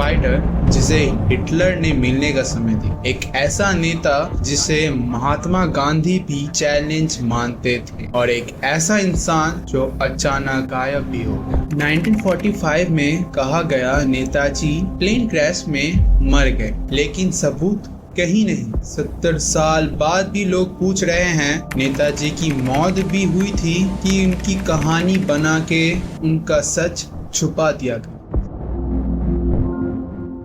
Fighter जिसे Hitler ने मिलने का समय दिया, एक ऐसा नेता जिसे महात्मा गांधी भी चैलेंज मानते थे, और एक ऐसा इंसान जो अचानक गायब भी हो गया। 1945 में कहा गया नेताजी प्लेन क्रैश में मर गए, लेकिन सबूत कहीं नहीं। 70 साल बाद भी लोग पूछ रहे हैं नेताजी की मौत भी हुई थी कि उनकी कहानी बना के उनका सच छुपा दिया गया।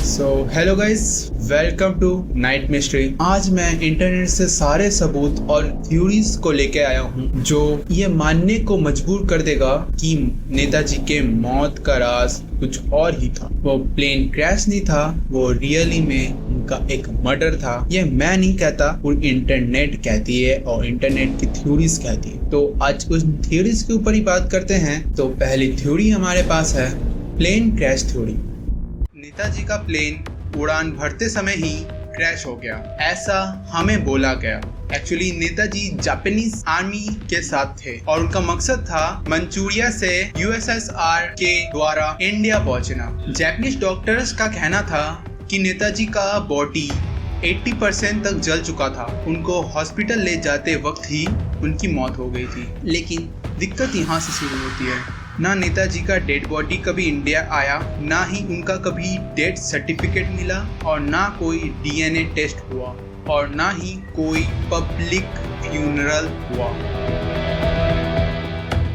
So hello guys, welcome to night mystery. आज मैं इंटरनेट से सारे सबूत और थ्योरीज को लेके आया हूँ जो ये मानने को मजबूर कर देगा कि नेताजी के मौत का राज कुछ और ही था। वो प्लेन क्रैश नहीं था, वो रियली में उनका एक मर्डर था। ये मैं नहीं कहता, पूरी इंटरनेट कहती है और इंटरनेट की थ्योरीज कहती है। तो आज उस थ्योरीज के ऊपर ही बात करते हैं। तो पहली थ्योरी हमारे पास है प्लेन क्रैश थ्योरी। नेताजी का प्लेन उड़ान भरते समय ही क्रैश हो गया, ऐसा हमें बोला गया। एक्चुअली नेताजी जापानीज आर्मी के साथ थे और उनका मकसद था मंचूरिया से यूएसएसआर के द्वारा इंडिया पहुंचना। जापानीज डॉक्टर्स का कहना था कि नेताजी का बॉडी 80% तक जल चुका था। उनको हॉस्पिटल ले जाते वक्त ही उनकी मौत हो गई थी। लेकिन दिक्कत यहाँ से शुरू होती है, ना नेताजी का डेड बॉडी कभी इंडिया आया, ना ही उनका कभी डेथ सर्टिफिकेट मिला, और ना कोई डीएनए टेस्ट हुआ, और ना ही कोई पब्लिक फ्यूनरल हुआ।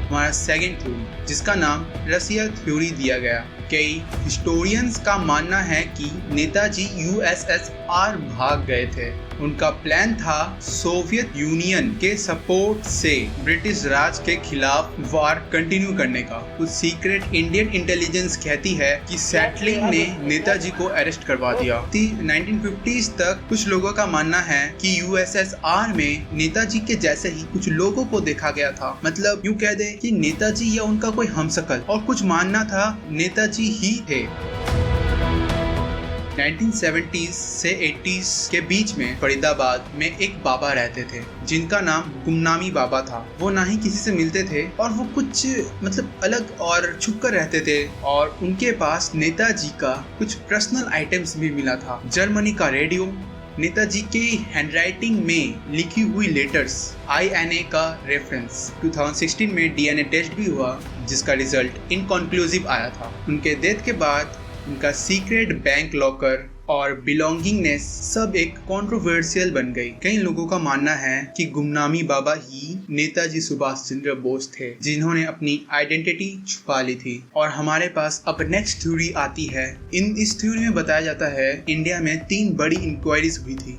हमारा सेकंड थ्योरी, जिसका नाम रसिया थ्योरी दिया गया। कई हिस्टोरियंस का मानना है कि नेताजी यूएसएसआर भाग गए थे। उनका प्लान था सोवियत यूनियन के सपोर्ट से ब्रिटिश राज के खिलाफ वार कंटिन्यू करने का। कुछ सीक्रेट इंडियन इंटेलिजेंस कहती है कि सैटलिंग ने नेताजी को अरेस्ट करवा दिया। 1950s तक कुछ लोगों का मानना है कि यूएसएसआर में नेताजी के जैसे ही कुछ लोगों को देखा गया था। मतलब यूं कह दे कि नेताजी या उनका कोई हमशक्ल, और कुछ मानना था नेताजी ही थे। 1970s से 80s के बीच में फरीदाबाद में एक बाबा रहते थे जिनका नाम गुमनामी बाबा था। वो ना ही किसी से मिलते थे और वो कुछ अलग और छुप कर रहते थे, और उनके पास नेताजी का कुछ पर्सनल आइटम्स भी मिला था। जर्मनी का रेडियो, नेताजी के हैंडराइटिंग में लिखी हुई लेटर्स, INA का रेफरेंस। 2016 में डीएनए टेस्ट भी हुआ जिसका रिजल्ट इनकॉन्क्लूसिव आया था। उनके डेथ के बाद उनका सीक्रेट बैंक लॉकर और बिलोंगिंगनेस सब एक कंट्रोवर्शियल बन गई। कई लोगों का मानना है कि गुमनामी बाबा ही नेताजी सुभाष चंद्र बोस थे जिन्होंने अपनी आइडेंटिटी छुपा ली थी। और हमारे पास अब नेक्स्ट थ्योरी आती है। इस थ्योरी में बताया जाता है इंडिया में 3 बड़ी इंक्वायरीज हुई थी,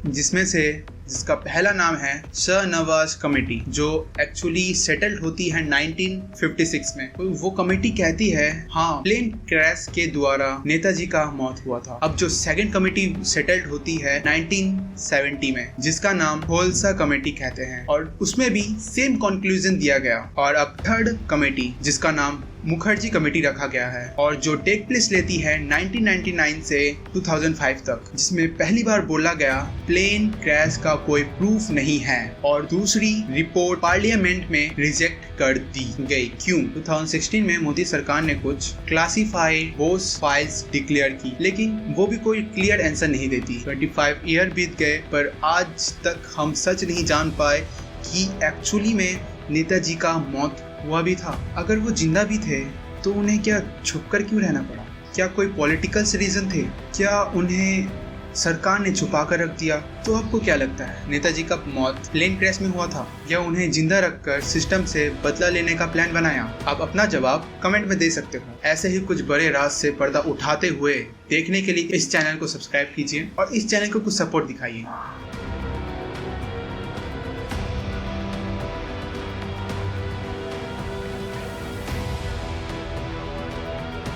जिसका पहला नाम है शाहनवाज कमेटी, जो एक्चुअली सेटल्ड होती है 1956 में। वो कमेटी कहती है हाँ, प्लेन क्रैश के द्वारा नेताजी का मौत हुआ था। अब जो सेकंड कमेटी सेटल्ड होती है 1970 में, जिसका नाम होल्सा कमेटी कहते हैं, और उसमें भी सेम कंक्लूजन दिया गया। और अब थर्ड कमेटी, जिसका नाम मुखर्जी कमेटी रखा गया है, और जो टेक प्लेस लेती है 1999 से 2005 तक, जिसमें पहली बार बोला गया प्लेन क्रैश का कोई प्रूफ नहीं है, और दूसरी रिपोर्ट पार्लियामेंट में रिजेक्ट कर दी गई। क्यों? 2016 में मोदी सरकार ने कुछ क्लासिफाइड बोस फाइल्स डिक्लेयर की, लेकिन वो भी कोई क्लियर आंसर नहीं देती। 25 ईयर बीत गए पर आज तक हम सच नहीं जान पाए कि एक्चुअली में नेताजी का मौत हुआ भी था। अगर वो जिंदा भी थे तो उन्हें क्या छुपकर क्यों रहना पड़ा? क्या कोई पॉलिटिकल रीजन थे? क्या उन्हें सरकार ने छुपा कर रख दिया? तो आपको क्या लगता है, नेताजी का मौत प्लेन क्रैश में हुआ था या उन्हें जिंदा रखकर सिस्टम से बदला लेने का प्लान बनाया? आप अपना जवाब कमेंट में दे सकते हो। ऐसे ही कुछ बड़े राज से पर्दा उठाते हुए देखने के लिए इस चैनल को सब्सक्राइब कीजिए और इस चैनल को कुछ सपोर्ट दिखाइए।